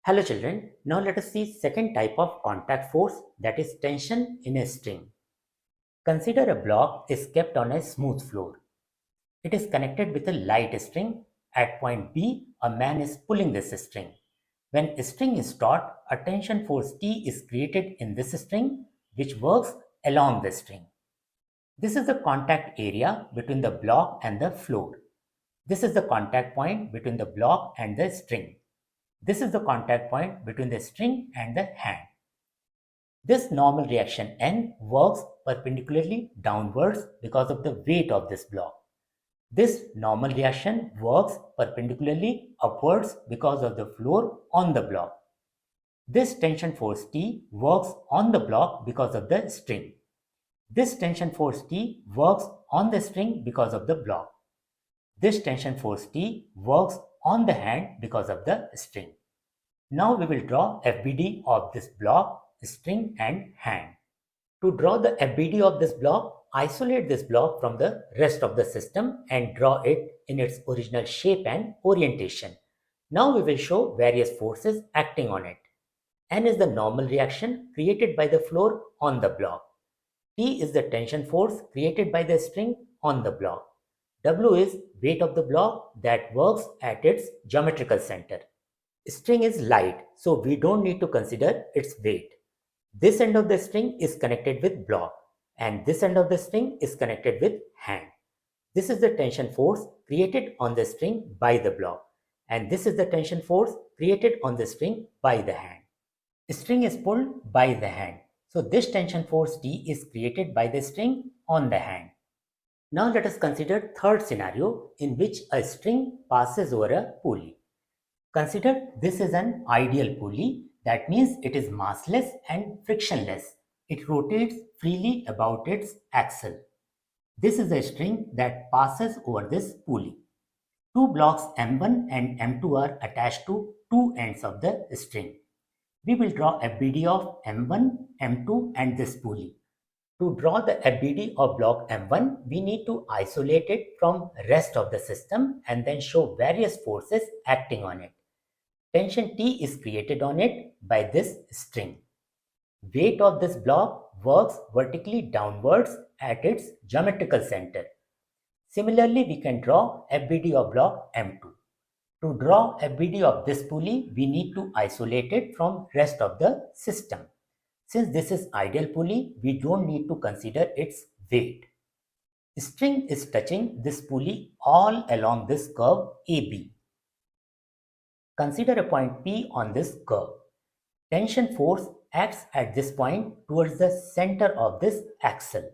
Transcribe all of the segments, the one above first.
Hello children, now let us see second type of contact force, that is tension in a string. Consider a block is kept on a smooth floor. It is connected with a light string. At point B, a man is pulling this string. When a string is taut, a tension force T is created in this string which works along the string. This is the contact area between the block and the floor. This is the contact point between the block and the string. This is the contact point between the string and the hand. This normal reaction N works perpendicularly downwards because of the weight of this block. This normal reaction works perpendicularly upwards because of the floor on the block. This tension force T works on the block because of the string. This tension force T works on the string because of the block. This tension force T works on the hand because of the string. Now we will draw FBD of this block, string and hand. To draw the FBD of this block, isolate this block from the rest of the system and draw it in its original shape and orientation. Now we will show various forces acting on it. N is the normal reaction created by the floor on the block. T is the tension force created by the string on the block. W is weight of the block that works at its geometrical center. String is light, so we don't need to consider its weight. This end of the string is connected with block and this end of the string is connected with hand. This is the tension force created on the string by the block and this is the tension force created on the string by the hand. String is pulled by the hand, so this tension force T is created by the string on the hand. Now let us consider third scenario in which a string passes over a pulley. Consider this is an ideal pulley, that means it is massless and frictionless. It rotates freely about its axle. This is a string that passes over this pulley. Two blocks M1 and M2 are attached to two ends of the string. We will draw a BD of M1, M2 and this pulley. To draw the FBD of block M1, we need to isolate it from rest of the system and then show various forces acting on it. Tension T is created on it by this string. Weight of this block works vertically downwards at its geometrical center. Similarly, we can draw FBD of block M2. To draw FBD of this pulley, we need to isolate it from rest of the system. Since this is ideal pulley, we don't need to consider its weight. String is touching this pulley all along this curve AB. Consider a point P on this curve. Tension force acts at this point towards the center of this axle.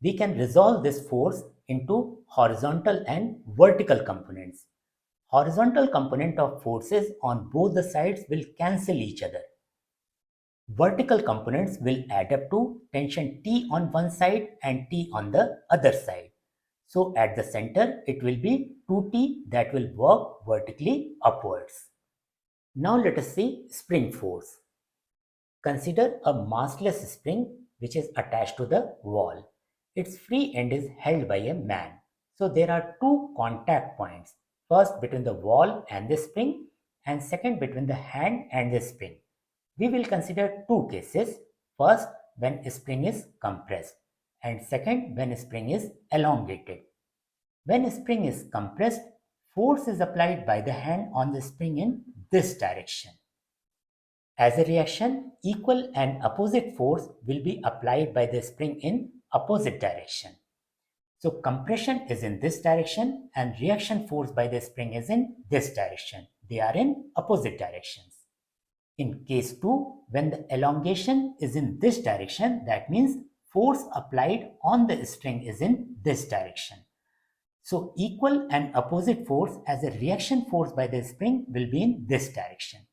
We can resolve this force into horizontal and vertical components. Horizontal component of forces on both the sides will cancel each other. Vertical components will add up to tension T on one side and T on the other side. So at the center, it will be 2T that will work vertically upwards. Now let us see spring force. Consider a massless spring which is attached to the wall. Its free end is held by a man. So there are two contact points. First between the wall and the spring and second between the hand and the spring. We will consider two cases. First, when a spring is compressed and second, when a spring is elongated. When a spring is compressed, force is applied by the hand on the spring in this direction. As a reaction, equal and opposite force will be applied by the spring in opposite direction. So compression is in this direction and reaction force by the spring is in this direction. They are in opposite directions. In case 2, when the elongation is in this direction, that means force applied on the string is in this direction. So equal and opposite force as a reaction force by the spring will be in this direction.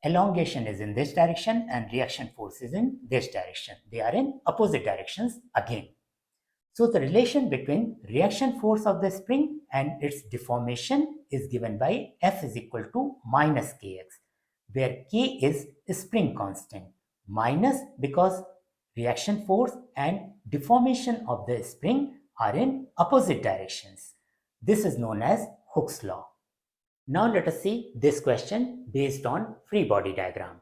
Elongation is in this direction and reaction force is in this direction. They are in opposite directions again. So the relation between reaction force of the spring and its deformation is given by F is equal to minus Kx, where K is spring constant, minus because reaction force and deformation of the spring are in opposite directions. This is known as Hooke's law. Now let us see this question based on free body diagram.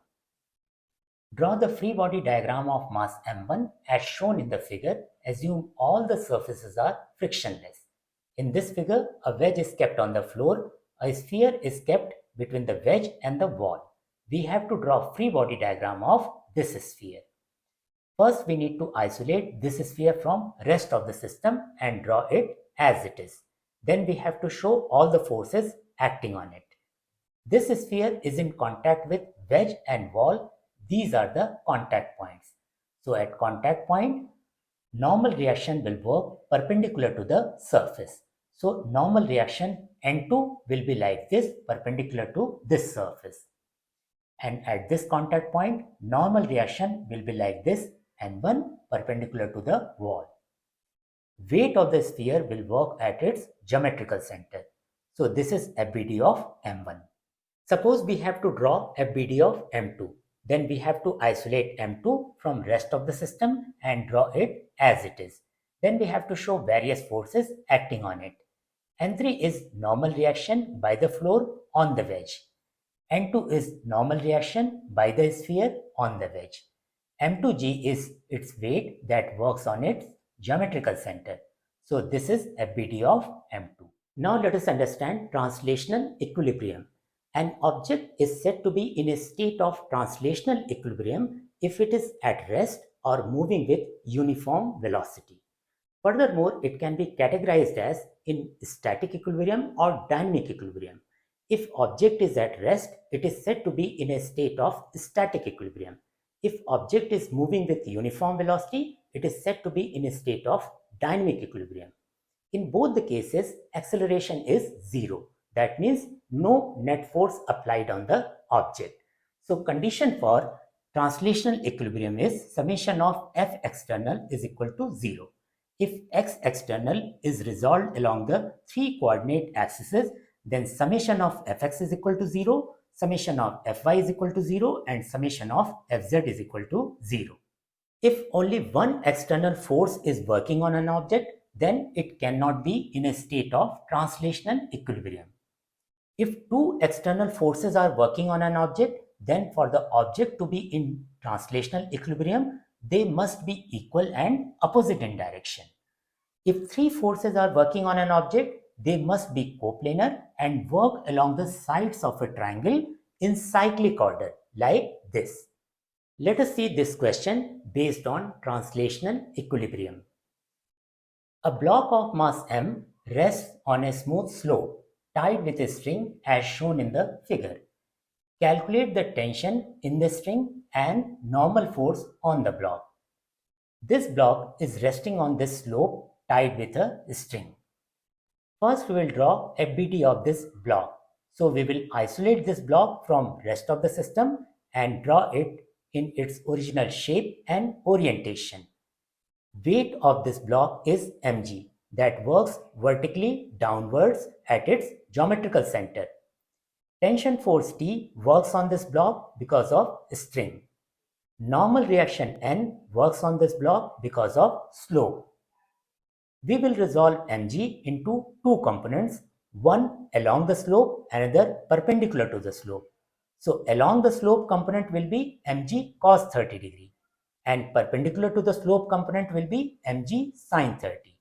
Draw the free body diagram of mass m1 as shown in the figure. Assume all the surfaces are frictionless. In this figure, a wedge is kept on the floor. A sphere is kept between the wedge and the wall. We have to draw free body diagram of this sphere. First, we need to isolate this sphere from rest of the system and draw it as it is. Then we have to show all the forces acting on it. This sphere is in contact with wedge and wall. These are the contact points. So at contact point, normal reaction will work perpendicular to the surface. So normal reaction N2 will be like this, perpendicular to this surface. And at this contact point, normal reaction will be like this, N1 perpendicular to the wall. Weight of the sphere will work at its geometrical center. So this is FBD of M1. Suppose we have to draw FBD of M2. Then we have to isolate M2 from rest of the system and draw it as it is. Then we have to show various forces acting on it. N3 is normal reaction by the floor on the wedge. N2 is normal reaction by the sphere on the wedge. M2G is its weight that works on its geometrical center. So this is FBD of M2. Now let us understand translational equilibrium. An object is said to be in a state of translational equilibrium if it is at rest or moving with uniform velocity. Furthermore, it can be categorized as in static equilibrium or dynamic equilibrium. If object is at rest, it is said to be in a state of static equilibrium. If object is moving with uniform velocity, it is said to be in a state of dynamic equilibrium. In both the cases, acceleration is zero. That means no net force applied on the object. So condition for translational equilibrium is summation of F external is equal to 0. If X external is resolved along the three coordinate axes, then summation of Fx is equal to 0, summation of Fy is equal to 0, and summation of Fz is equal to 0. If only one external force is working on an object, then it cannot be in a state of translational equilibrium. If two external forces are working on an object, then for the object to be in translational equilibrium, they must be equal and opposite in direction. If three forces are working on an object, they must be coplanar and work along the sides of a triangle in cyclic order, like this. Let us see this question based on translational equilibrium. A block of mass m rests on a smooth slope tied with a string as shown in the figure. Calculate the tension in the string and normal force on the block. This block is resting on this slope tied with a string. First, we will draw FBD of this block. So we will isolate this block from rest of the system and draw it in its original shape and orientation. Weight of this block is mg that works vertically downwards at its geometrical center. Tension force T works on this block because of string. Normal reaction N works on this block because of slope. We will resolve mg into two components, one along the slope, another perpendicular to the slope. So along the slope component will be mg cos 30 degree and perpendicular to the slope component will be mg sin 30.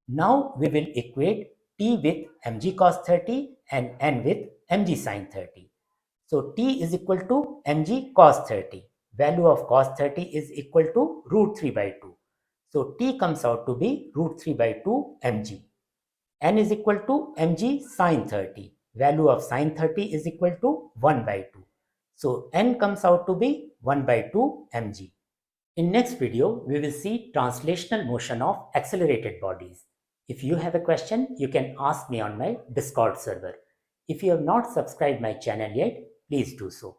Now we will equate T with mg cos 30 and N with mg sin 30. So T is equal to mg cos 30. Value of cos 30 is equal to root 3 by 2. So T comes out to be root 3 by 2 mg. N is equal to mg sin 30. Value of sin 30 is equal to 1 by 2. So N comes out to be 1 by 2 mg. In next video, we will see translational motion of accelerated bodies. If you have a question, you can ask me on my Discord server. If you have not subscribed my channel yet, please do so.